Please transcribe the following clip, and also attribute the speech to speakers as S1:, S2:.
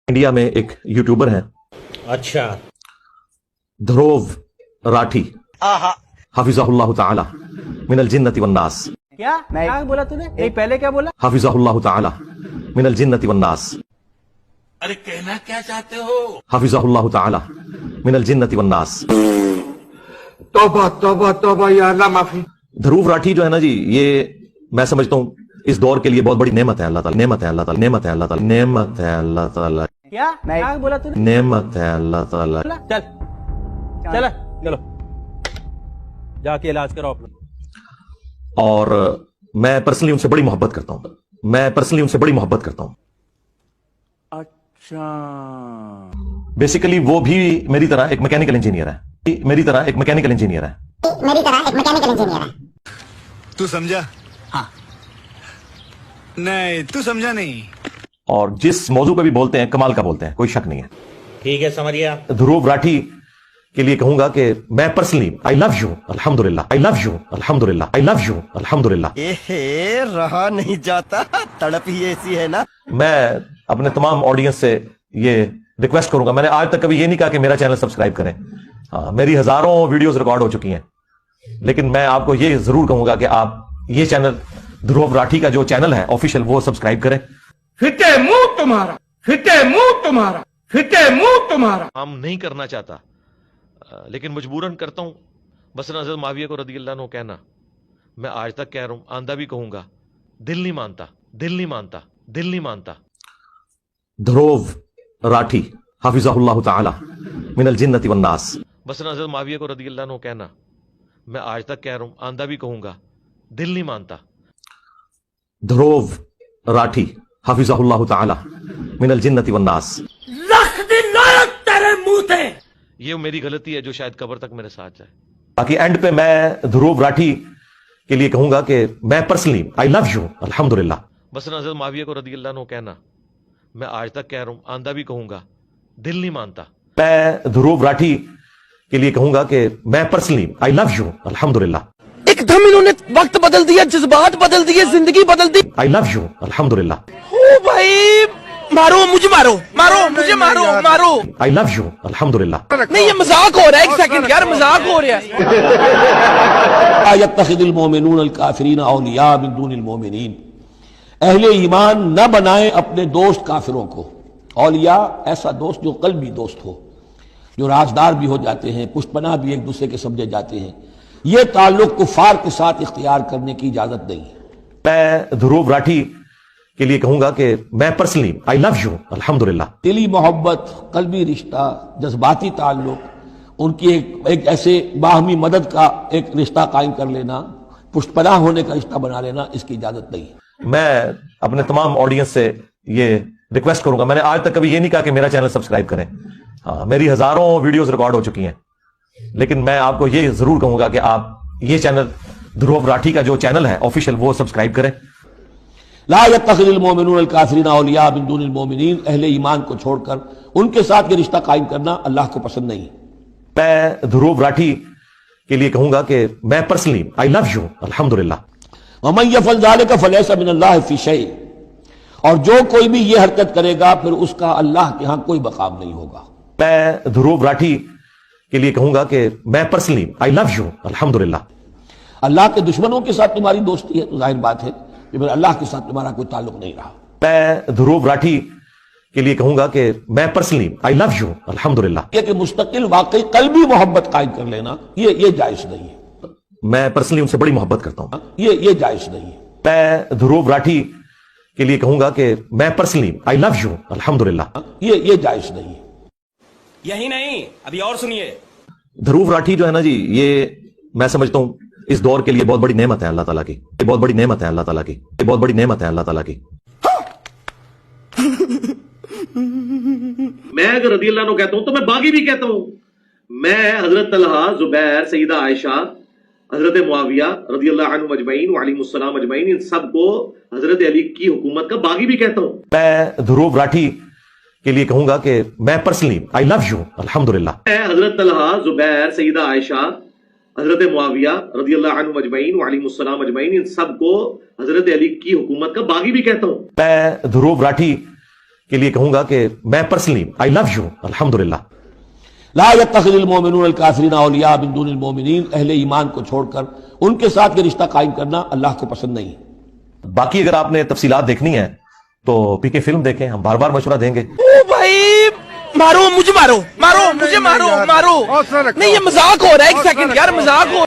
S1: India में एक YouTuber हैं,
S2: अच्छा,
S1: ध्रुव राठी हाफिज़हुल्लाह ताला मिनल जिन्नति वन्नास।
S3: क्या बोला तूने? नहीं, पहले क्या बोला?
S1: हाफिज़हुल्लाह ताला मिनल जिन्नति वन्नास।
S2: अरे कहना क्या चाहते हो?
S1: हाफिज़हुल्लाह ताला मिनल जिन्नति वन्नास।
S4: तौबा तौबा तौबा या अल्लाह माफी।
S1: ध्रुव राठी जो है ना जी, ये मैं समझता हूँ इस दौर के लिए बहुत बड़ी नेमत है अल्लाह ताला, नेमत है अल्लाह ताला, नेमत है अल्लाह ताला, नेमत है अल्लाह ताला,
S3: क्या बोला तूने?
S1: नेमत है अल्लाह ताला।
S3: चल चलो जाके इलाज कराओ अपना।
S1: और मैं पर्सनली उनसे बड़ी मोहब्बत करता हूँ, मैं पर्सनली उनसे बड़ी मोहब्बत करता हूँ।
S3: अच्छा,
S1: बेसिकली वो भी मेरी तरह एक मैकेनिकल इंजीनियर है, मेरी तरह एक मैकेनिकल इंजीनियर है।
S4: तू समझा? हाँ। नहीं, तू समझा नहीं।
S1: और जिस मौजू पे भी बोलते हैं कमाल का बोलते हैं, कोई शक नहीं है।
S2: ठीक है, समझ गया।
S1: ध्रुव राठी के लिए कहूंगा कि मैं पर्सनली आई लव यू अल्हम्दुलिल्लाह, आई लव यू अल्हम्दुलिल्लाह, आई लव यू अल्हम्दुलिल्लाह।
S5: एहे, रहा नहीं जाता, तड़प ही ऐसी है ना।
S1: मैं अपने तमाम ऑडियंस से ये रिक्वेस्ट करूंगा, मैंने आज तक कभी ये नहीं कहा कि मेरा चैनल सब्सक्राइब करें। हाँ, मेरी हजारों वीडियोस रिकॉर्ड हो चुकी हैं, लेकिन मैं आपको ये जरूर कहूंगा कि आप ये चैनल ध्रुव राठी का जो चैनल है ऑफिशियल, वो सब्सक्राइब करें।
S4: फिटे मुंह तुम्हारा, फिटे मुंह तुम्हारा, फिटे मुंह तुम्हारा।
S1: काम नहीं करना चाहता, लेकिन मजबूरन करता हूं। बस हज़रत माविया को रज़ियल्लाहु अन्हु कहना, मैं आज तक कह रहा हूं, आंदा भी कहूंगा, दिल नहीं मानता, दिल नहीं मानता, दिल नहीं मानता। ध्रुव राठी हाफिज़हुल्लाह ताला मिनल जिन्नति वन्नास। बस हज़रत माविया को रज़ियल्लाहु अन्हु कहना, मैं आज तक कह रहा हूं, आंदा भी कहूंगा, दिल नहीं मानता। ध्रुव राठी हाफिज़हुल्लाह ताला मिनल जिन्नति वन्नास।
S2: लख दिन लायक तेरे मुंह थे।
S1: ये मेरी गलती है जो शायद कब्र तक मेरे साथ जाए। बाकी एंड पे मैं ध्रुव राठी के लिए कहूंगा कि मैं पर्सनली आई लव यू अल्हम्दुलिल्लाह। बस हज़रत माविया को रज़ियल्लाहु अन्हु कहना, मैं आज तक कह रहा हूं, आंदा भी कहूंगा, दिल नहीं मानता। मैं ध्रुव राठी के लिए कहूंगा कि मैं पर्सनली आई लव यू अल्हम्दुलिल्लाह।
S5: एकदम इन्होंने वक्त बदल दिया, जज्बात बदल दिए, जिंदगी बदल दी।
S1: आई लव यू अल्हम्दुलिल्लाह।
S5: ओ भाई, मारो मुझे, मारो मारो मुझे, मारो मारो।
S1: आई लव यू अल्हम्दुलिल्लाह।
S5: नहीं, ये मजाक हो रहा है। एक सेकंड यार, मजाक हो रहा है। यत्तखिजुल मोमिनून अल काफिरीन औलिया मिन दूनिल मोमिनीन। अहले ईमान न बनाए अपने दोस्त काफिरों को। औलिया ऐसा दोस्त जो कल्बी दोस्त हो, जो राजदार भी हो जाते हैं, पुष्पनाह भी एक दूसरे के समझे जाते हैं। ये ताल्लुक कुफार के साथ इख्तियार करने की इजाजत नहीं है। मैं ध्रुव राठी के लिए कहूंगा कि मैं पर्सनली आई लव यू अल्हम्दुलिल्लाह। दिली मोहब्बत, कल्बी रिश्ता, जज्बाती ताल्लुक, उनकी एक ऐसे बाहमी मदद का एक रिश्ता कायम कर लेना, पुष्पनाह होने का रिश्ता बना लेना, इसकी इजाजत नहीं है। मैं अपने तमाम ऑडियंस से ये रिक्वेस्ट करूंगा, मैंने आज तक कभी ये नहीं कहा कि मेरा चैनल सब्सक्राइब करें। हाँ, मेरी हजारों वीडियोस रिकॉर्ड हो चुकी हैं, लेकिन मैं आपको ये जरूर कहूंगा कि आप ये चैनल ध्रुव राठी का जो चैनल है ऑफिशियल, वो सब्सक्राइब करें। ला यत्तखिजुल मोमिनून अल काफिरीन औलिया मिन दूनिल मोमिनीन। अहले ईमान को छोड़कर उनके साथ ये रिश्ता कायम करना अल्लाह को पसंद नहीं। मैं ध्रुव राठी के लिए कहूंगा कि मैं पर्सनली आई लव यू अल्हम्दुलिल्लाह। वमन यफअल ज़ालिका फलैसा मिनल्लाहि फी शै। और जो कोई भी ये हरकत करेगा फिर उसका अल्लाह के यहां कोई मकाम नहीं होगा। मैं ध्रुव राठी के लिए कहूंगा कि मैं पर्सनली आई लव यू अल्हम्दुलिल्लाह। अल्लाह के दुश्मनों के साथ तुम्हारी दोस्ती है तो जाहिर बात है कि फिर अल्लाह के साथ तुम्हारा कोई ताल्लुक नहीं रहा। मैं ध्रुव राठी के लिए कहूंगा कि मैं पर्सनली आई लव यू अल्हम्दुलिल्लाह। ये कि मुस्तकिल वाकई कल्बी मोहब्बत कायम कर लेना, ये जायज नहीं है। मैं पर्सनली उनसे बड़ी मोहब्बत करता हूं, ये जायज नहीं है। मैं ध्रुव राठी के लिए कहूंगा कि मैं पर्सनली आई लव यू अल्हम्दुलिल्लाह। ये जायज नहीं है।
S3: यही नहीं, अभी और सुनिए।
S1: ध्रुव राठी जो है ना जी, ये मैं समझता हूं इस दौर के लिए बहुत बड़ी नेमत है अल्लाह ताला की, बहुत बड़ी नेमत है अल्लाह ताला की, बहुत बड़ी नेमत है अल्लाह ताला की।
S6: मैं अगर रज़ियल्लाहु अन्हु कहता हूं तो मैं बागी भी कहता हूं। मैं हजरत तलहा, जुबैर, सईदा आयशा, हजरत मुआविया रज़ियल्लाहु अन्हुम अजमईन व अलैहिमुस्सलाम अजमईन, इन सबको हजरत अली की हुकूमत का बागी भी कहता हूं। मैं ध्रुव राठी के लिए कहूंगा कि मैं पर्सनली आई लव यू अल्हम्दुलिल्लाह। मैं हजरत तलहा, जुबैर, सईदा आयशा, हजरत मुआविया रज़ियल्लाहु अन्हुम अजमईन व अलैहिमुस्सलाम अजमईन, इन सबको हजरत अली की हुकूमत का बागी भी कहता हूं। मैं ध्रुव राठी
S1: کے لیے کہوں گا کہ میں پرسنلی آئی لو یو الحمدللہ.
S5: لا يتخذ المؤمنون الکافرین اولیاء من دون المؤمنین، اہل ایمان کو چھوڑ کر ان کے ساتھ یہ رشتہ قائم کرنا اللہ کو پسند نہیں.
S1: باقی اگر آپ نے تفصیلات دیکھنی ہے تو پی کے فلم دیکھیں، ہم بار بار مشورہ دیں گے.
S7: بھائی مارو مجھے، مارو مجھے، مارو نہیں یہ مذاق ہو رہا ہے. ایک سیکنڈ یار، مذاق ہو